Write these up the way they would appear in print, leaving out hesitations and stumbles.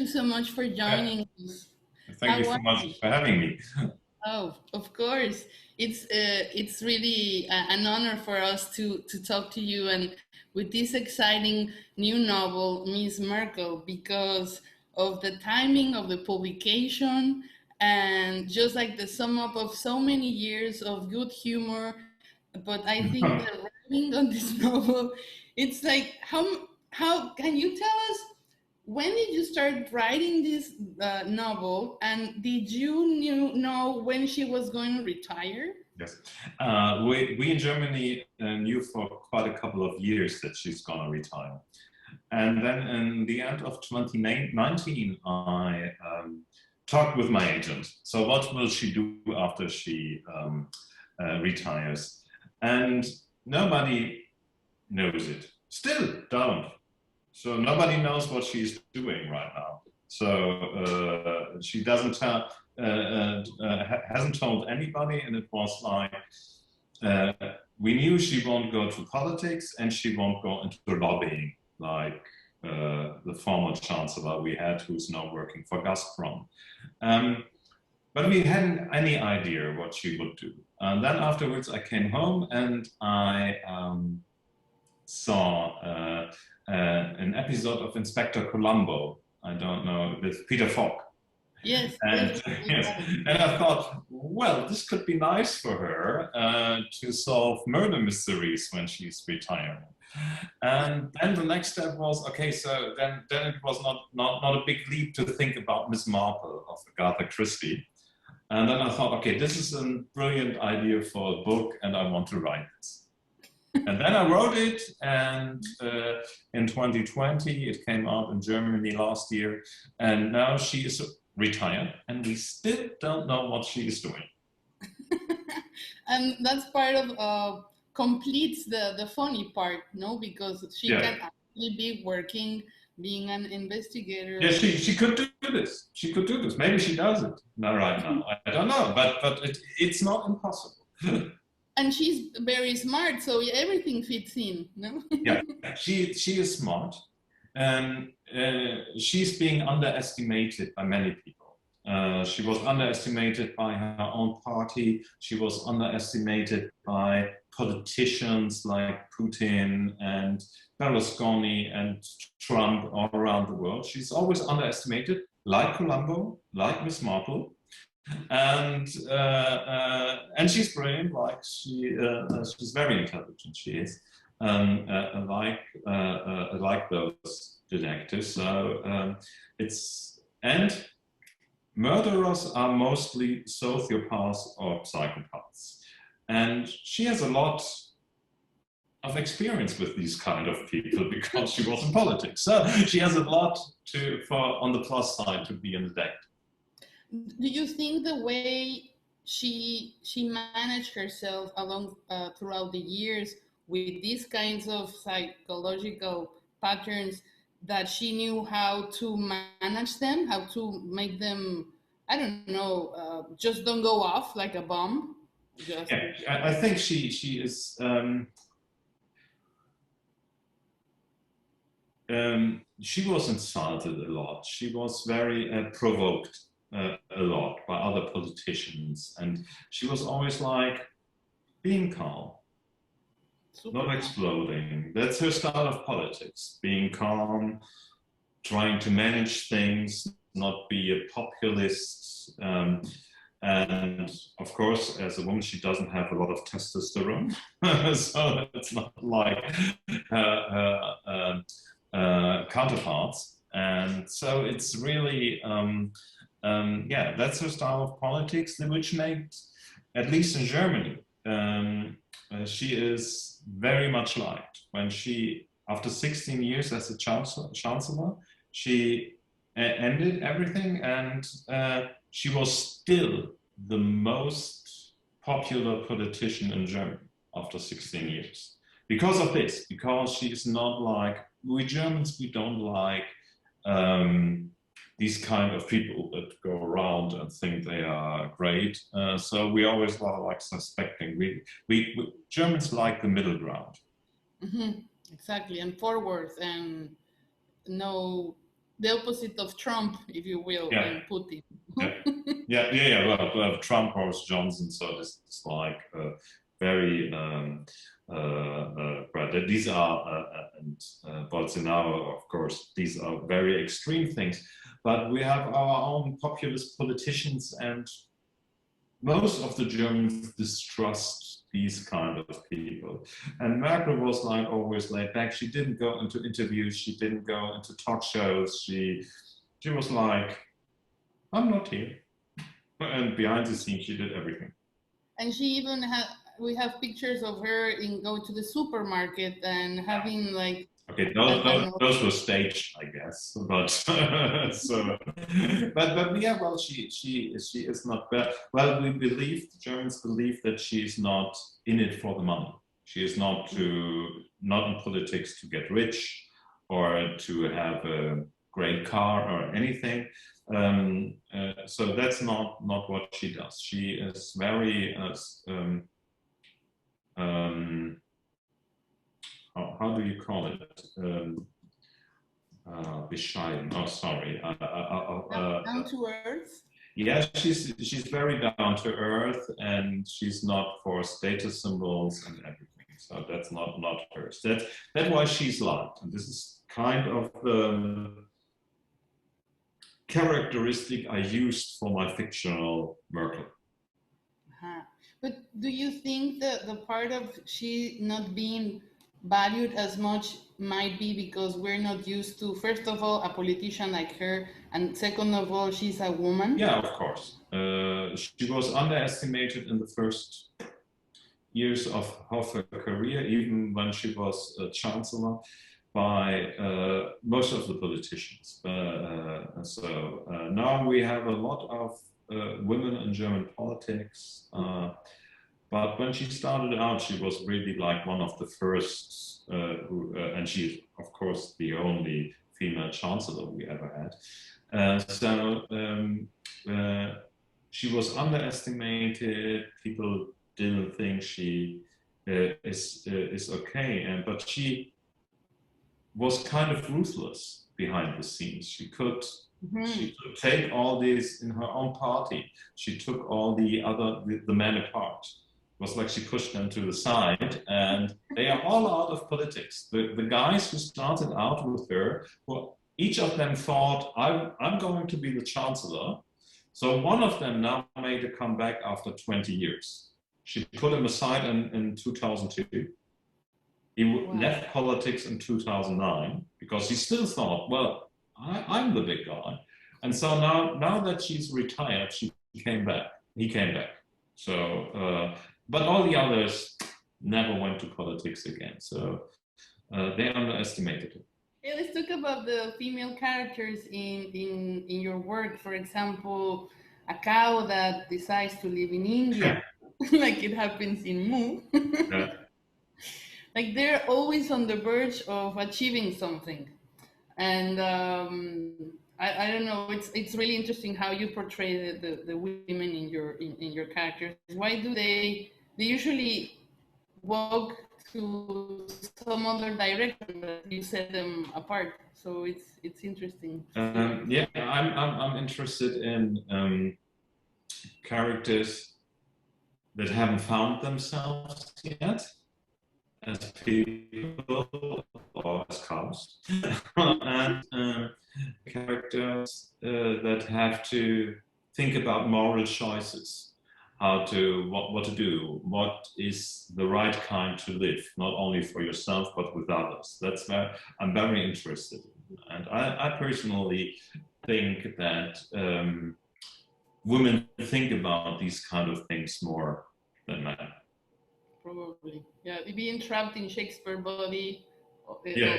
so much for joining us. Thank you so much for having me. Oh, of course. It's really an honor for us to talk to you, and with this exciting new novel, Miss Merkel, because of the timing of the publication and just like the sum up of so many years of good humor. But I think the writing on this novel, it's like how can you tell us, when did you start writing this novel, and did you know when she was going to retire? Yes, we in Germany knew for quite a couple of years that she's going to retire. And then in the end of 2019, I talked with my agent. So what will she do after she retires? And nobody knows it. Still don't. So nobody knows what she's doing right now. So she doesn't hasn't told anybody, and it was like we knew she won't go to politics and she won't go into lobbying like the former chancellor we had, who's now working for Gazprom. But we hadn't any idea what she would do. And then afterwards, I came home and I saw an episode of Inspector Columbo. I don't know, with Peter Falk. Yes. And, yes. And I thought, well, this could be nice for her to solve murder mysteries when she's retiring. And then the next step was, okay, so then it was not a big leap to think about Miss Merkel of Agatha Christie. And then I thought, okay, this is a brilliant idea for a book and I want to write this. And then I wrote it, and in 2020, it came out in Germany last year, and now she is retired, and we still don't know what she is doing. And that's part of completes the funny part, no? Because she can actually be working, being an investigator. Yeah, she could do this. She could do this. Maybe she does it. Not right now. I don't know, but it's not impossible. And she's very smart, so everything fits in, no? Yeah, she is smart, and she's being underestimated by many people. She was underestimated by her own party. She was underestimated by politicians like Putin and Berlusconi and Trump all around the world. She's always underestimated, like Columbo, like Miss Merkel. And she's brilliant, like she's very intelligent. She is like those detectives. So and murderers are mostly sociopaths or psychopaths, and she has a lot of experience with these kind of people because she was in politics. So she has a lot on the plus side to be in the deck. Do you think the way she managed herself along throughout the years with these kinds of psychological patterns, that she knew how to manage them, how to make them, I don't know, just don't go off like a bomb? Yeah, I think she is. She was insulted a lot. She was very provoked a lot by other politicians, and she was always like being calm, not exploding. That's her style of politics, being calm, trying to manage things, not be a populist. And of course, as a woman, she doesn't have a lot of testosterone, so it's not like her counterparts. And so it's really yeah, that's her style of politics, which makes, at least in Germany, she is very much liked. When she, after 16 years as a chancellor, she ended everything, and she was still the most popular politician in Germany after 16 years. Because of this, because she is not like, we Germans, we don't like these kind of people that go around and think they are great. So we always like suspecting. We Germans like the middle ground. Mm-hmm. Exactly, and forward, and no the opposite of Trump, if you will, Yeah. and Putin. Well, Trump, Boris Johnson. So this is like very. But these are and Bolsonaro, of course. These are very extreme things. But we have our own populist politicians, and most of the Germans distrust these kind of people. And Merkel was like always laid back. She didn't go into interviews. She didn't go into talk shows. She was like, I'm not here. And behind the scenes, she did everything. And she even we have pictures of her go to the supermarket and having like. Okay, those were staged, I guess. But so, but yeah, well, she is not bad. Well, the Germans believe that she is not in it for the money. She is not in politics to get rich or to have a great car or anything. So that's not what she does. She is very how do you call it? Bescheiden. Oh, sorry. Down to earth. Yeah, she's very down to earth, and she's not for status symbols and everything. So that's not hers. That's why she's liked, and this is kind of the characteristic I used for my fictional Merkel. But do you think that the part of she not being valued as much might be because we're not used to, first of all, a politician like her, and second of all, she's a woman? Yeah, of course. She was underestimated in the first years of her career, even when she was chancellor, by most of the politicians. So now we have a lot of women in German politics. But when she started out, she was really like one of the first, and she's, of course, the only female chancellor we ever had. She was underestimated. People didn't think she is okay, but she was kind of ruthless behind the scenes. She could take all this in her own party. She took all the men apart. It was like she pushed them to the side, and they are all out of politics. The guys who started out with her, well, each of them thought, I'm going to be the chancellor. So one of them now made a comeback after 20 years. She put him aside in 2002. He left politics in 2009 because he still thought, well, I'm the big guy. And so now that she's retired, he came back. So, but all the others never went to politics again. So they underestimated it. Yeah, let's talk about the female characters in your work. For example, a cow that decides to live in India, like it happens in Mu. Yeah. Like they're always on the verge of achieving something. And I don't know, it's really interesting how you portray the women in your characters. Why do they usually walk to some other direction that you set them apart? So it's interesting. Yeah, I'm interested in characters that haven't found themselves yet as people or as cows, and characters that have to think about moral choices, what to do, what is the right kind to live, not only for yourself but with others. That's where I'm very interested in. And I personally think that women think about these kind of things more than men. Probably, yeah. Being trapped in Shakespeare body. Yeah.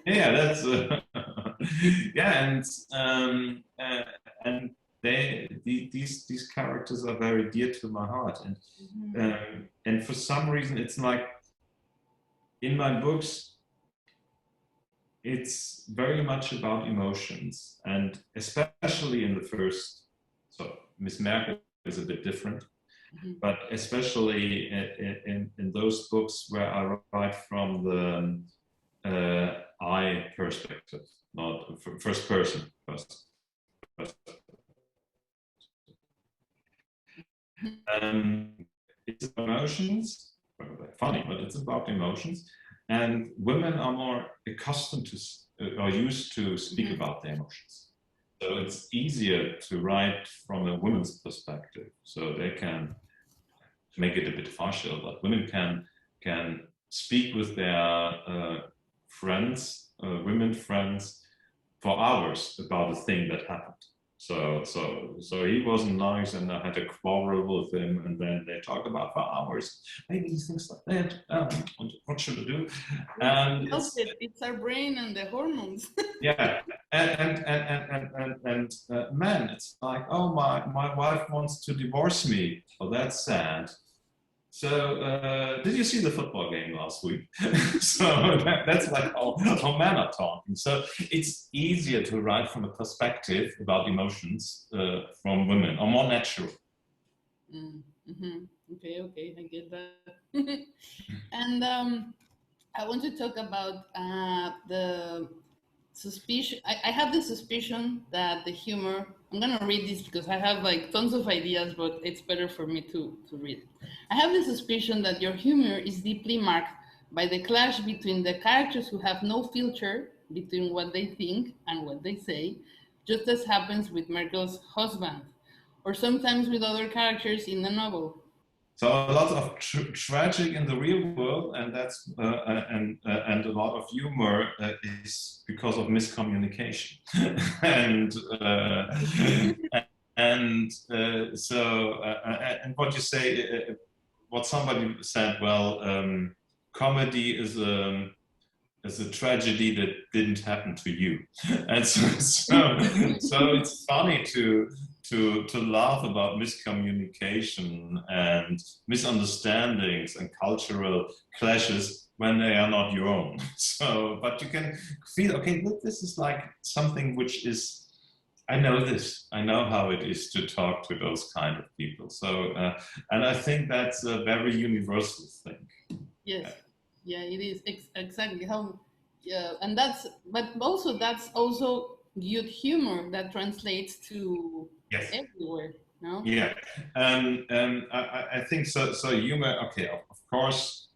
Yeah, that's yeah, and these characters are very dear to my heart, and for some reason it's like in my books it's very much about emotions, and especially in the first. So Miss Merkel is a bit different. But especially in those books where I write from I perspective, not first person. First. It's emotions. Funny, but it's about emotions. And women are more accustomed to or used to speak about their emotions. So it's easier to write from a woman's perspective. So they can make it a bit partial, but women can speak with their friends, women friends, for hours about a thing that happened. So he wasn't nice, and I had a quarrel with him, and then they talked about for hours. Maybe things like that. What should I do? And it's our brain and the hormones. Yeah, and man, it's like, oh, my wife wants to divorce me. Oh, that's sad. So, did you see the football game last week? So that's like how men are talking. So it's easier to write from a perspective about emotions from women, or more natural. Okay, I get that. And I want to talk about the suspicion. I have the suspicion that the humor. I'm gonna read this because I have like tons of ideas, but it's better for me to read it. I have the suspicion that your humor is deeply marked by the clash between the characters who have no filter between what they think and what they say, just as happens with Merkel's husband, or sometimes with other characters in the novel. So a lot of tragic in the real world, and that's and a lot of humor is because of miscommunication, and what you say, what somebody said. Well, comedy is a tragedy that didn't happen to you, and so it's funny to laugh about miscommunication and misunderstandings and cultural clashes when they are not your own. So, but you can feel, okay, look, this is like something which is, I know this, I know how it is to talk to those kind of people. So, and I think that's a very universal thing. Yes, yeah, it is exactly how, yeah, and but also that's also good humor that translates to Yes. everywhere, no? Yeah, I think so. So humor, okay, of course,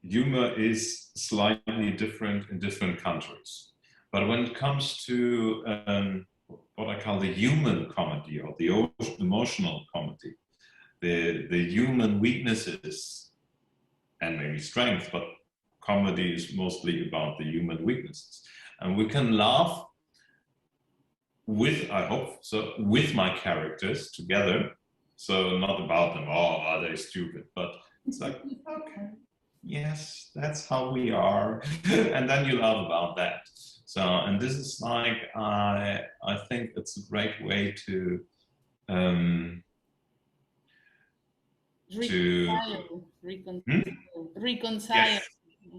humor is slightly different in different countries. But when it comes to what I call the human comedy, or the emotional comedy, the human weaknesses and maybe strength, but comedy is mostly about the human weaknesses. And we can laugh with, I hope so, with my characters together. So not about them, oh, are they stupid? But it's like, okay, yes, that's how we are. And then you laugh about that. So, and this is like, I think it's a great way to reconcile.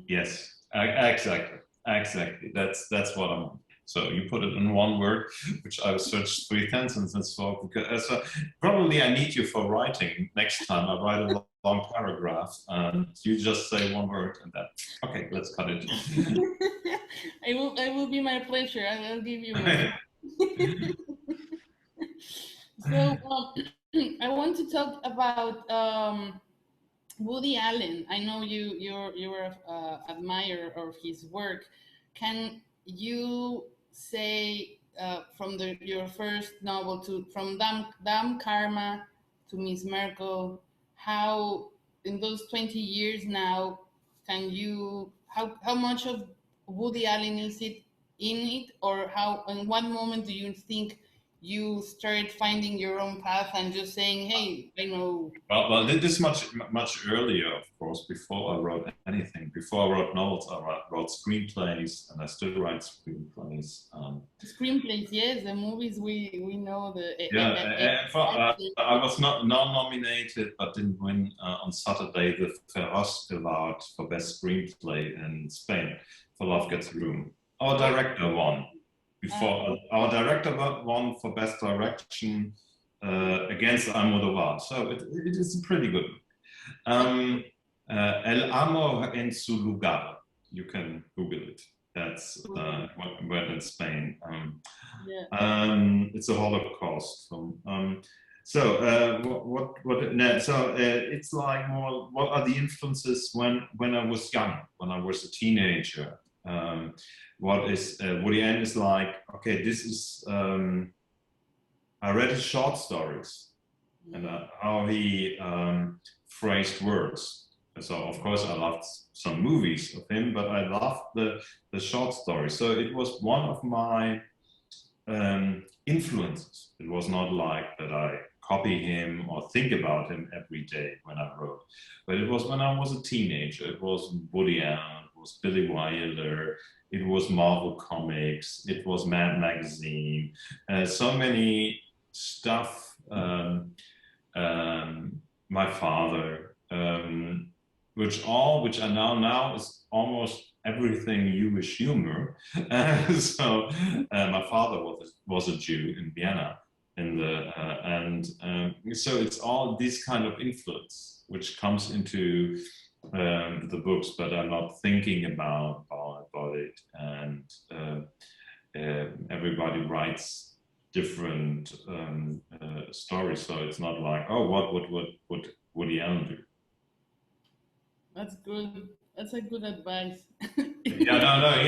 Yes, exactly. That's what I want. So you put it in one word, which I searched 3 sentences for, because probably I need you for writing. Next time I write a long paragraph, and you just say one word, and then okay, let's cut it. It will be my pleasure. I will give you my. So I want to talk about Woody Allen. I know you're admirer of his work. Can you say from your first novel to from Dam Karma to Miss Merkel, how in those 20 years now can you how much of Woody Allen is it in it, or how in what moment do you think you started finding your own path and just saying, hey, I know. Well, this is much earlier, of course, before I wrote anything. Before I wrote novels, I wrote screenplays, and I still write screenplays. Screenplays, yes, the movies we know. I was not nominated, but didn't win on Saturday the Feroz Award for Best Screenplay in Spain for Love Gets Room. Our director won. Before our director won for Best Direction against Almodovar, so it is pretty good. El amor en su lugar. You can Google it. That's when in Spain. It's a Holocaust film. So it's like more. What are the influences when I was young, when I was a teenager? What is Woody Allen is like? Okay, this is. I read his short stories and how he phrased words. So of course I loved some movies of him, but I loved the short stories. So it was one of my influences. It was not like that I copy him or think about him every day when I wrote, but it was when I was a teenager. It was Woody Allen, it was Billy Wilder, it was Marvel Comics, it was Mad Magazine, so many stuff. My father, which I now is almost everything Jewish humor. So my father was a Jew in Vienna, so it's all this kind of influence which comes into the books, but I'm not thinking about it. And everybody writes different stories, so it's not like, oh, what would Woody Allen do? That's good. That's a good advice. Yeah, no.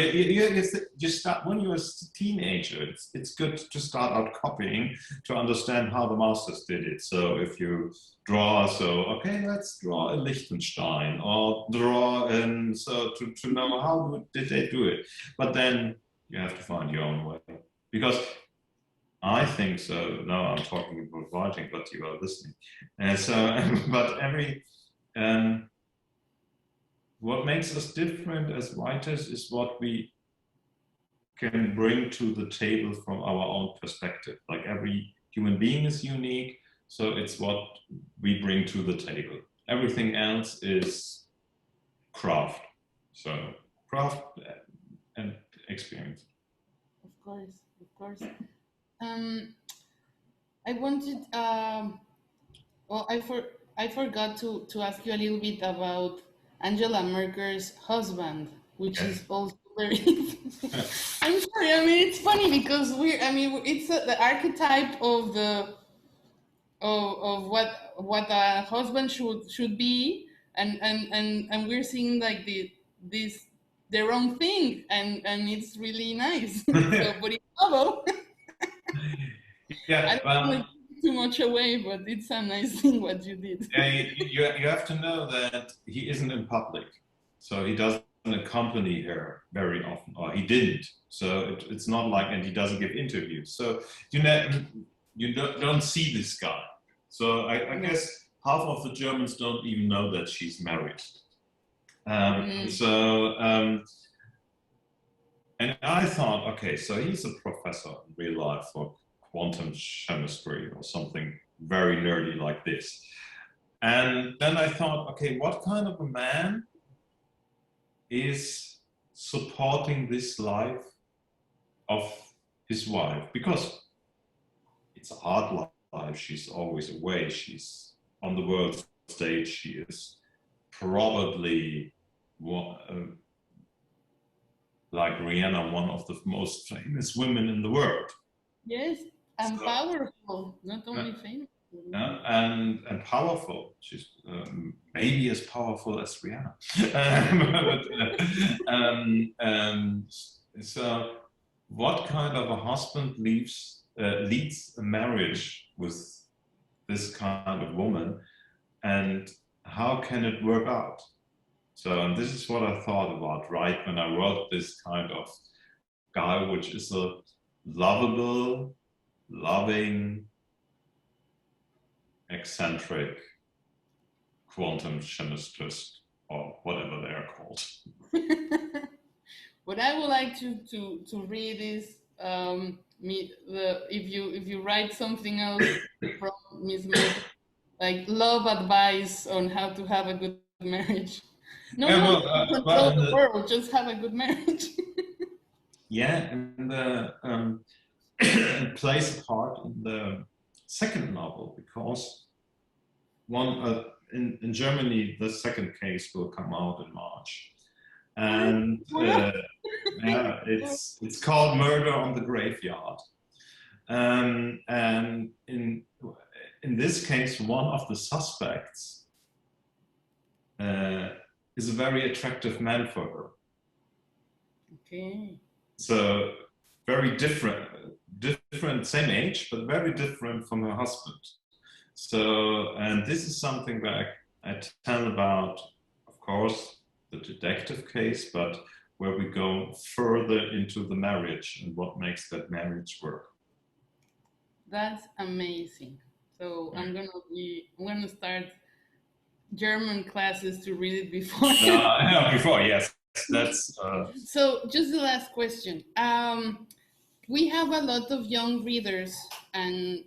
You start when you're a teenager. It's good to start out copying to understand how the masters did it. So if you draw, okay, let's draw a Liechtenstein, or draw, so to know how did they do it. But then you have to find your own way, because I think so. Now I'm talking about writing, but you are listening. But every. What makes us different as writers is what we can bring to the table from our own perspective. Like every human being is unique, so it's what we bring to the table. Everything else is craft. So craft and experience. Of course. I wanted. Well, I forgot to ask you a little bit about Angela Merkel's husband, which is also very. I'm sorry. I mean, it's funny because it's the archetype of what a husband should be, and we're seeing like their own thing, and it's really nice. So, but it's novel. Yeah, I don't want to give too much away, but it's a nice thing what you did. You have to know that he isn't in public, so he doesn't accompany her very often, or he didn't. So it's not like, and he doesn't give interviews. So you don't see this guy. So I guess half of the Germans don't even know that she's married. And I thought, okay, so he's a professor in real life for quantum chemistry or something very nerdy like this. And then I thought, okay, what kind of a man is supporting this life of his wife? Because it's a hard life. She's always away. She's on the world stage. She is probably like Rihanna, one of the most famous women in the world. Yes, and powerful, not only famous. And powerful. She's maybe as powerful as Rihanna. So, what kind of a husband leads a marriage with this kind of woman, and how can it work out? So, and this is what I thought about right when I wrote this kind of guy, which is a lovable, loving, eccentric quantum chemist, or whatever they are called. What I would like to read is if you write something else from Miss Merkel, like love advice on how to have a good marriage. No, control the world, just have a good marriage. Yeah, and it plays a part in the second novel, because in Germany the second case will come out in March, And yeah, it's called Murder on the Graveyard. And in this case, one of the suspects is a very attractive man for her. Okay. So very different, same age, but very different from her husband. So, and this is something that I tell about, of course, the detective case, but where we go further into the marriage and what makes that marriage work. That's amazing. So I'm gonna start German classes to read it before. Before, yes. That's So just the last question. We have a lot of young readers and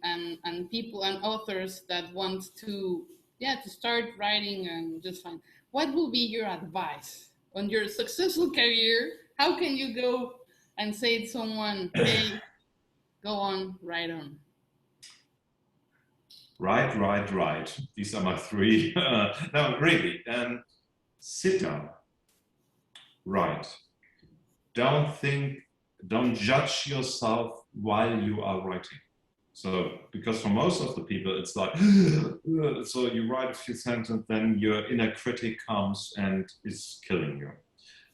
people and authors that want to start writing and just find. What will be your advice on your successful career? How can you go and say to someone, hey, go on, write on? Right. These are my three. No, really. Sit down. Write. Don't judge yourself while you are writing. So, because for most of the people, it's like, so you write a few sentences, then your inner critic comes and is killing you.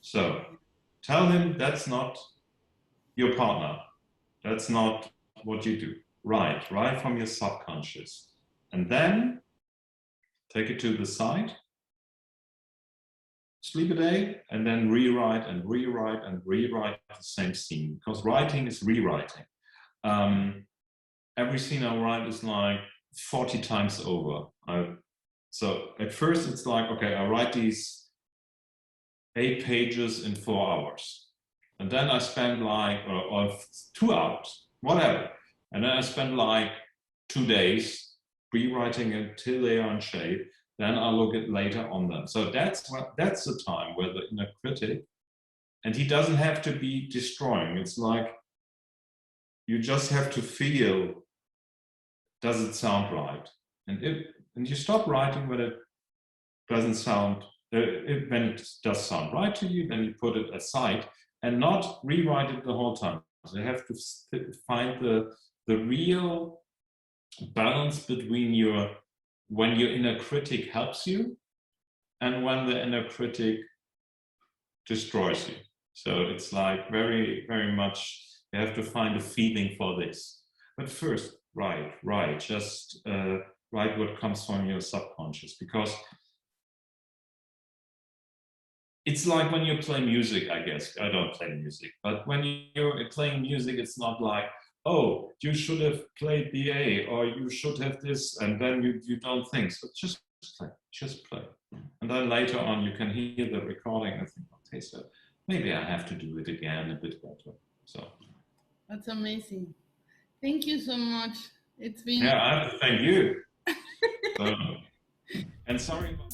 So, tell him that's not your partner. That's not what you do. Write from your subconscious. And then take it to the side, sleep a day, and then rewrite the same scene, because writing is rewriting. Every scene I write is like 40 times over. So at first it's like, okay, I write these 8 pages in 4 hours. And then I spend like, or 2 hours, whatever. And then I spend like 2 days rewriting until they are in shape. Then I'll look at later on them. So that's the time where the inner critic, and he doesn't have to be destroying. It's like, you just have to feel, does it sound right? And you stop writing when it doesn't sound, when it does sound right to you, then you put it aside and not rewrite it the whole time. So you have to find the real balance between when your inner critic helps you and when the inner critic destroys you. So it's like very, very much, you have to find a feeling for this. But first, write. Just write what comes from your subconscious, because it's like when you play music, I guess. I don't play music, but when you're playing music, it's not like, oh, you should have played the A, or you should have this, and then you don't think. So just play. And then later on, you can hear the recording and think, okay, so maybe I have to do it again a bit better. So that's amazing. Thank you so much. It's been... Yeah, I have to thank you. And sorry about